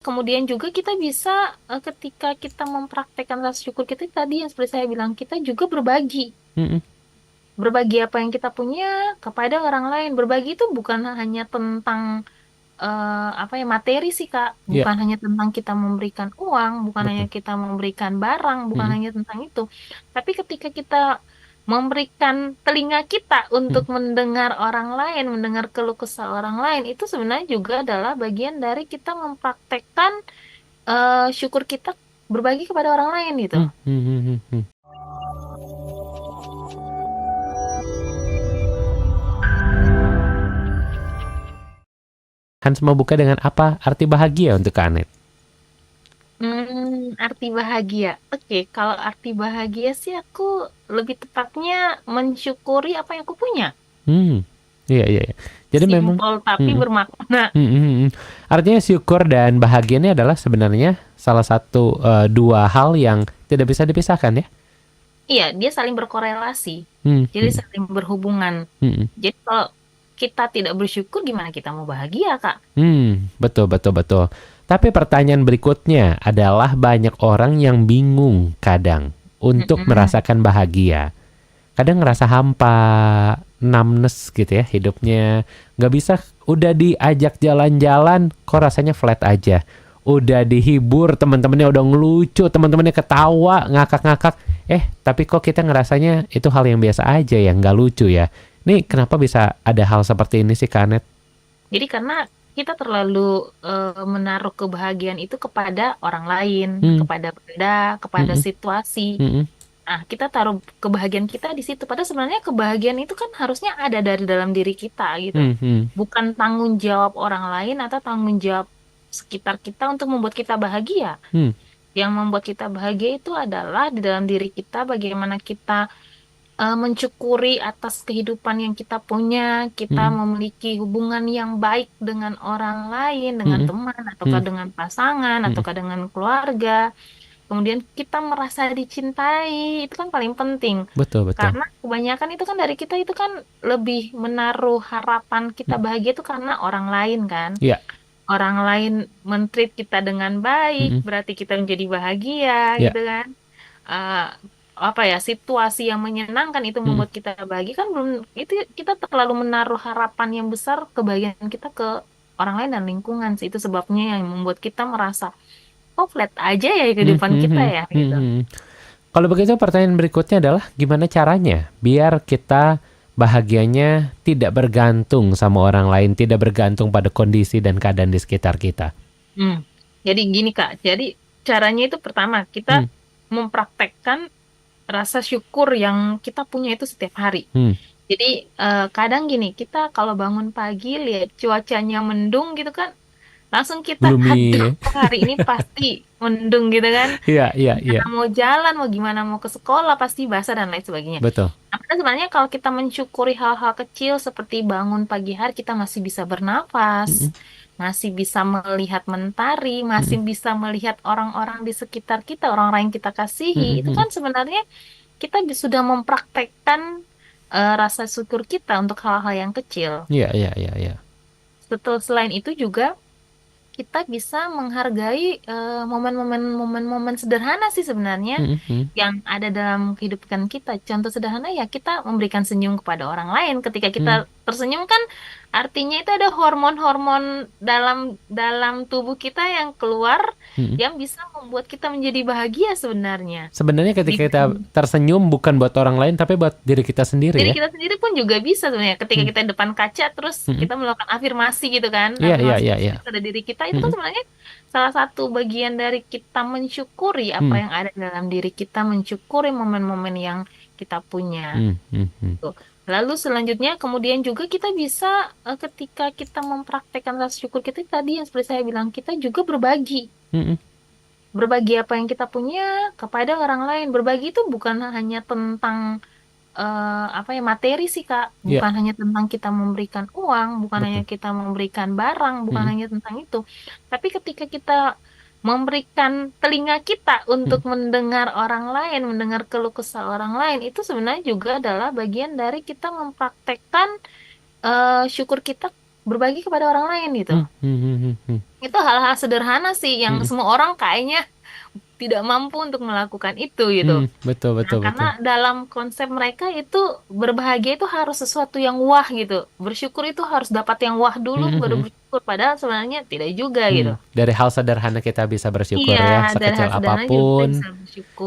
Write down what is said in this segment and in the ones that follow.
Kemudian juga kita bisa ketika kita mempraktekkan rasa syukur kita tadi yang seperti saya bilang, kita juga berbagi. Mm-mm. Berbagi apa yang kita punya kepada orang lain. Berbagi itu bukan hanya tentang apa ya, materi sih Kak. Ya, Bukan hanya tentang kita memberikan uang, bukan hanya betul. kita memberikan barang, bukan Mm-mm. hanya tentang itu. Tapi ketika kita memberikan telinga kita untuk Mm-mm. mendengar orang lain, mendengar keluh kesah orang lain, itu sebenarnya juga adalah bagian dari kita mempraktekkan syukur kita berbagi kepada orang lain gitu. Mm, mm, mm, mm, mm. Hans mau buka dengan apa arti bahagia untuk Kak Anet? Arti bahagia. Oke, kalau arti bahagia sih aku lebih tepatnya mensyukuri apa yang aku punya. Hmm, iya, iya, iya. Jadi memang, Simpel tapi mm, bermakna. mm, mm, mm. Artinya syukur dan bahagia ini adalah sebenarnya salah satu dua hal yang tidak bisa dipisahkan ya. Iya, dia saling berkorelasi. Hmm, Jadi mm, saling berhubungan. mm, Jadi kalau kita tidak bersyukur, gimana kita mau bahagia, Kak? betul, betul, betul. Tapi pertanyaan berikutnya adalah banyak orang yang bingung kadang untuk Mm-mm. merasakan bahagia. Kadang ngerasa hampa, numbness gitu ya hidupnya. Nggak bisa, udah diajak jalan-jalan, kok rasanya flat aja. Udah dihibur, teman-temannya udah ngelucu, teman-temannya ketawa, ngakak-ngakak. Tapi kok kita ngerasanya itu hal yang biasa aja ya, nggak lucu ya. Nih kenapa bisa ada hal seperti ini sih, Kanet? Jadi karena kita terlalu menaruh kebahagiaan itu kepada orang lain, Hmm, kepada benda, kepada hmm, situasi. hmm, Nah, kita taruh kebahagiaan kita di situ. Padahal sebenarnya kebahagiaan itu kan harusnya ada dari dalam diri kita gitu. hmm, hmm, Bukan tanggung jawab orang lain atau tanggung jawab sekitar kita untuk membuat kita bahagia. hmm, Yang membuat kita bahagia itu adalah di dalam diri kita, bagaimana kita mensyukuri atas kehidupan yang kita punya, kita hmm, memiliki hubungan yang baik dengan orang lain, dengan hmm, teman, hmm, ataukah dengan pasangan, hmm. ataukah dengan keluarga. Kemudian kita merasa dicintai, itu kan paling penting. Betul, betul. Karena kebanyakan itu kan dari kita itu kan lebih menaruh harapan kita Hmm, bahagia itu karena orang lain kan. ya, Orang lain men-treat kita dengan baik, hmm, berarti kita menjadi bahagia ya, gitu kan. Eh, apa ya, situasi yang menyenangkan itu hmm. membuat kita bahagia kan, belum itu kita terlalu menaruh harapan yang besar kebahagiaan kita ke orang lain dan lingkungan sih, itu sebabnya yang membuat kita merasa oh flat aja ya Hmm, kehidupan hmm, kita hmm, ya hmm, gitu. hmm. Kalau begitu pertanyaan berikutnya adalah gimana caranya biar kita bahagianya tidak bergantung sama orang lain, tidak bergantung pada kondisi dan keadaan di sekitar kita. Hmm. Jadi gini Kak, jadi caranya itu pertama kita Hmm, mempraktekkan rasa syukur yang kita punya itu setiap hari. hmm. Jadi kadang gini, kita kalau bangun pagi lihat cuacanya mendung gitu kan, langsung kita, aduh, Gloomy. hari ini pasti mendung gitu kan. Iya, iya, iya. Gimana mau jalan, mau gimana mau ke sekolah, pasti basah dan lain sebagainya. Betul. Nah, padahal sebenarnya kalau kita mensyukuri hal-hal kecil seperti bangun pagi hari, kita masih bisa bernafas, Hmm, masih bisa melihat mentari, masih hmm, bisa melihat orang-orang di sekitar kita, orang-orang yang kita kasihi. hmm, Itu hmm. kan sebenarnya kita sudah mempraktekkan rasa syukur kita untuk hal-hal yang kecil. Iya, iya, iya, iya. Setelah selain itu juga kita bisa menghargai momen-momen sederhana sih sebenarnya Hmm, hmm, yang ada dalam kehidupan kita. Contoh sederhana ya kita memberikan senyum kepada orang lain. Ketika kita hmm, tersenyum kan artinya itu ada hormon-hormon dalam dalam tubuh kita yang keluar hmm. yang bisa membuat kita menjadi bahagia sebenarnya. Sebenarnya ketika kita Di- tersenyum bukan buat orang lain tapi buat diri kita sendiri Diri ya. kita sendiri pun juga bisa sebenarnya ketika Hmm, kita di depan kaca terus hmm. kita melakukan afirmasi gitu kan, Iya, iya, afirmasi iya, iya. positif pada diri kita, itu kan Hmm, sebenarnya salah satu bagian dari kita mensyukuri apa hmm, yang ada dalam diri kita, mensyukuri momen-momen yang kita punya. hmm, hmm, hmm. Tuh. Lalu selanjutnya kemudian juga kita bisa ketika kita mempraktekkan rasa syukur kita tadi yang seperti saya bilang, kita juga berbagi. Hmm, hmm. Berbagi apa yang kita punya kepada orang lain. Berbagi itu bukan hanya tentang apa ya, materi sih Kak, Iya. bukan hanya tentang kita memberikan uang, bukan hanya Betul. kita memberikan barang, bukan Hmm, hanya tentang itu, tapi ketika kita memberikan telinga kita untuk hmm. mendengar orang lain, mendengar keluh kesah orang lain, itu sebenarnya juga adalah bagian dari kita mempraktekkan syukur kita berbagi kepada orang lain gitu. Hmm, hmm, hmm, hmm, hmm. Itu hal-hal sederhana sih yang Hmm, semua orang kayaknya tidak mampu untuk melakukan itu gitu. betul Nah, betul karena betul. dalam konsep mereka itu berbahagia itu harus sesuatu yang wah gitu. Bersyukur itu harus dapat yang wah dulu Hmm, hmm, baru hmm. bersyukur. Padahal sebenarnya tidak juga gitu. Dari hal sederhana kita bisa bersyukur Iya, ya, dari sekecil hal sederhana juga kita apapun bisa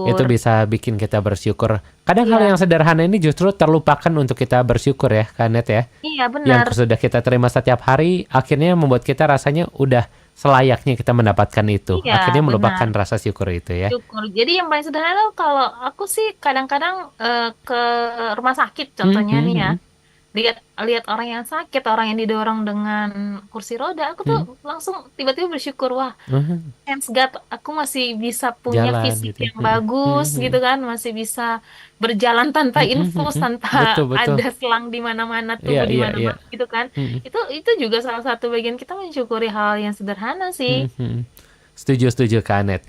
itu bersyukur. bisa bikin kita bersyukur. Kadang hal yang Iya, sederhana ini justru terlupakan untuk kita bersyukur ya, Kanet ya. iya Yang benar. sudah kita terima setiap hari, akhirnya membuat kita rasanya udah selayaknya kita mendapatkan itu. Iya, Akhirnya melupakan benar. rasa syukur itu ya. Syukur. Jadi yang paling sederhana kalau aku sih kadang-kadang ke rumah sakit Hmm, contohnya hmm, nih ya. hmm, Lihat lihat orang yang sakit, orang yang didorong dengan kursi roda, aku tuh hmm, langsung tiba-tiba bersyukur, wah, hmm. thanks God, aku masih bisa punya Jalan fisik gitu ya. yang bagus gitu kan, masih bisa berjalan tanpa infus, tanpa Betul betul. ada selang di mana-mana, Iya tubuh di iya iya. mana-mana gitu kan. Hmm, Itu juga salah satu bagian kita mensyukuri hal yang sederhana sih. hmm. Setuju setuju Kanet.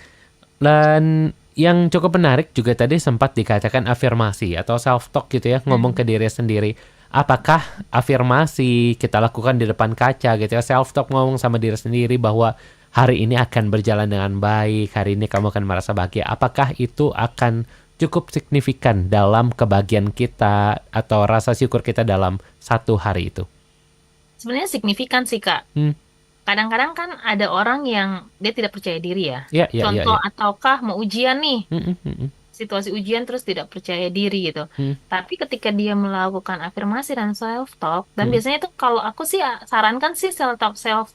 Dan yang cukup menarik juga tadi sempat dikatakan afirmasi atau self talk gitu ya, ngomong ke Hmm. diri sendiri. Apakah afirmasi kita lakukan di depan kaca gitu ya, self talk ngomong sama diri sendiri bahwa hari ini akan berjalan dengan baik, hari ini kamu akan merasa bahagia. Apakah itu akan cukup signifikan dalam kebahagiaan kita atau rasa syukur kita dalam satu hari itu? Sebenarnya signifikan sih, Kak. Hmm, Kadang-kadang kan ada orang yang dia tidak percaya diri ya. ya ya ya Contoh ya. ataukah mau ujian nih, Hmm, hmm, hmm, hmm, situasi ujian terus tidak percaya diri gitu. hmm, Tapi ketika dia melakukan afirmasi dan self talk, dan hmm, biasanya itu kalau aku sih sarankan sih self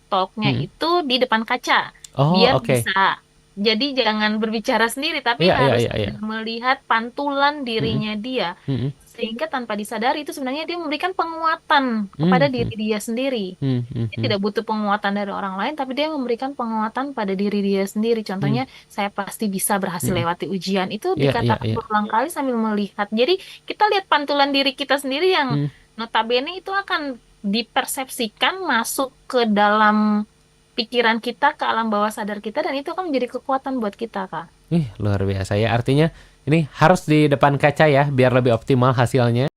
talknya hmm. itu di depan kaca, Oh biar oke. bisa. Jadi jangan berbicara sendiri, tapi Iya iya harus iya iya. melihat pantulan Hmm, dirinya dia, hmm, sehingga tanpa disadari itu sebenarnya dia memberikan penguatan kepada hmm, hmm, diri dia sendiri. hmm, hmm, Dia hmm, tidak butuh penguatan dari orang lain, tapi dia memberikan penguatan pada diri dia sendiri. hmm, Contohnya, saya pasti bisa berhasil hmm. lewati ujian. Itu Iya iya dikatakan iya. berulang kali sambil melihat. Jadi, kita lihat pantulan diri kita sendiri yang Hmm. notabene itu akan dipersepsikan masuk ke dalam pikiran kita, ke alam bawah sadar kita, dan itu akan menjadi kekuatan buat kita, Kak. Ih, luar biasa ya. Artinya ini harus di depan kaca ya biar lebih optimal hasilnya.